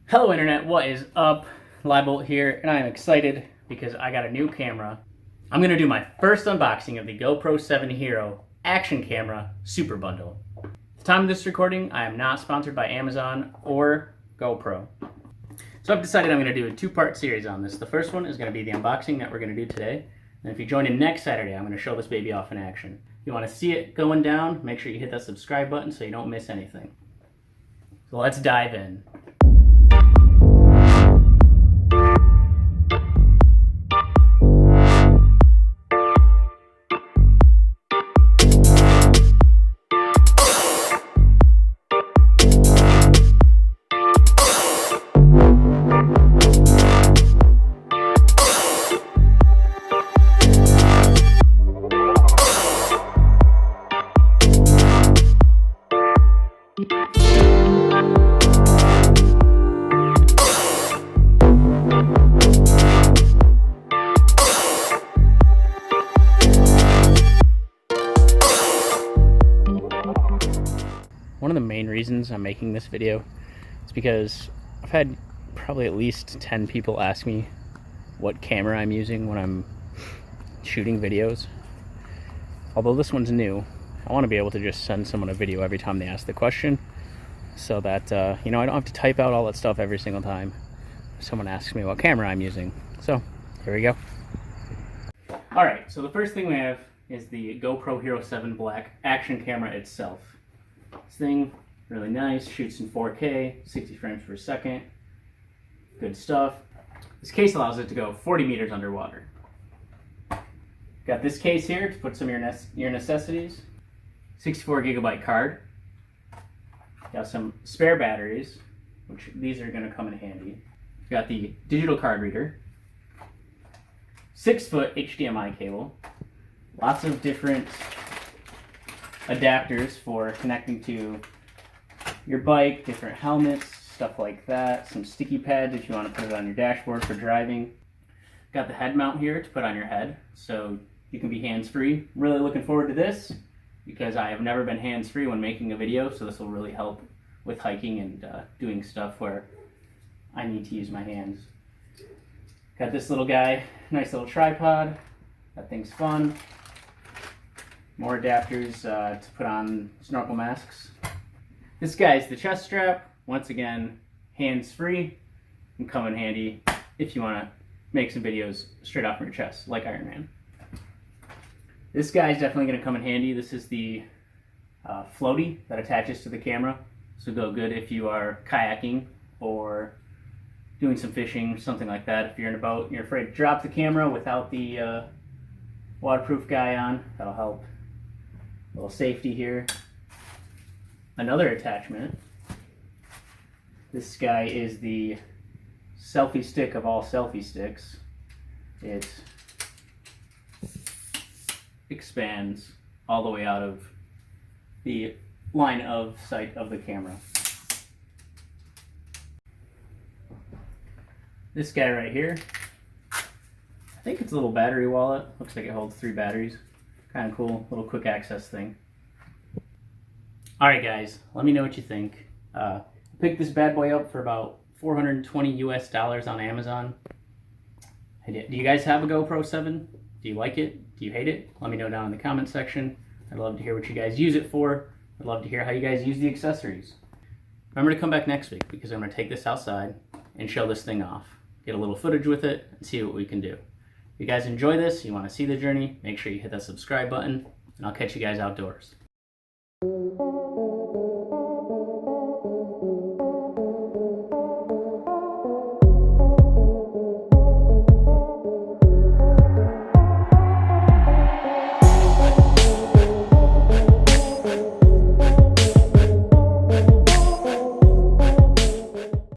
Hello Internet, what is up? Liebolt here, and I am excited because I got a new camera. I'm going to do my first unboxing of the GoPro 7 Hero Action Camera Super Bundle. At the time of this recording, I am not sponsored by Amazon or GoPro. So I've decided I'm going to do a two-part series on this. The first one is going to be the unboxing that we're going to do today. And if you join in next Saturday, I'm going to show this baby off in action. If you want to see it going down, make sure you hit that subscribe button so you don't miss anything. So let's dive in. One of the main reasons I'm making this video is because I've had probably at least 10 people ask me what camera I'm using when I'm shooting videos. Although this one's new, I want to be able to just send someone a video every time they ask the question so that, I don't have to type out all that stuff every single time someone asks me what camera I'm using. So, here we go. Alright, so the first thing we have is the GoPro Hero 7 Black action camera itself. This thing, really nice, shoots in 4K, 60 frames per second, good stuff. This case allows it to go 40 meters underwater. Got this case here to put some of your necessities. 64 gigabyte card. Got some spare batteries, which these are going to come in handy. Got the digital card reader. 6-foot HDMI cable. Lots of different adapters for connecting to your bike, different helmets, stuff like that. Some sticky pads if you want to put it on your dashboard for driving. Got the head mount here to put on your head so you can be hands-free. Really looking forward to this because I have never been hands-free when making a video, so this will really help with hiking and doing stuff where I need to use my hands. Got this little guy, nice little tripod. That thing's fun. More adapters to put on snorkel masks. This guy's the chest strap. Once again, hands-free and come in handy if you want to make some videos straight off from your chest, like Iron Man. This guy's definitely going to come in handy. This is the floaty that attaches to the camera. This will go good if you are kayaking or doing some fishing, something like that. If you're in a boat and you're afraid to drop the camera without the waterproof guy on, that'll help. A little safety here. Another attachment. This guy is the selfie stick of all selfie sticks. It expands all the way out of the line of sight of the camera. This guy right here, I think it's a little battery wallet. Looks like it holds 3 batteries. Kind of cool, little quick access thing. Alright guys, let me know what you think. I picked this bad boy up for about $420 US on Amazon. Do you guys have a GoPro 7? Do you like it? Do you hate it? Let me know down in the comment section. I'd love to hear what you guys use it for. I'd love to hear how you guys use the accessories. Remember to come back next week because I'm going to take this outside and show this thing off. Get a little footage with it and see what we can do. If you guys enjoy this, you want to see the journey, make sure you hit that subscribe button, and I'll catch you guys outdoors.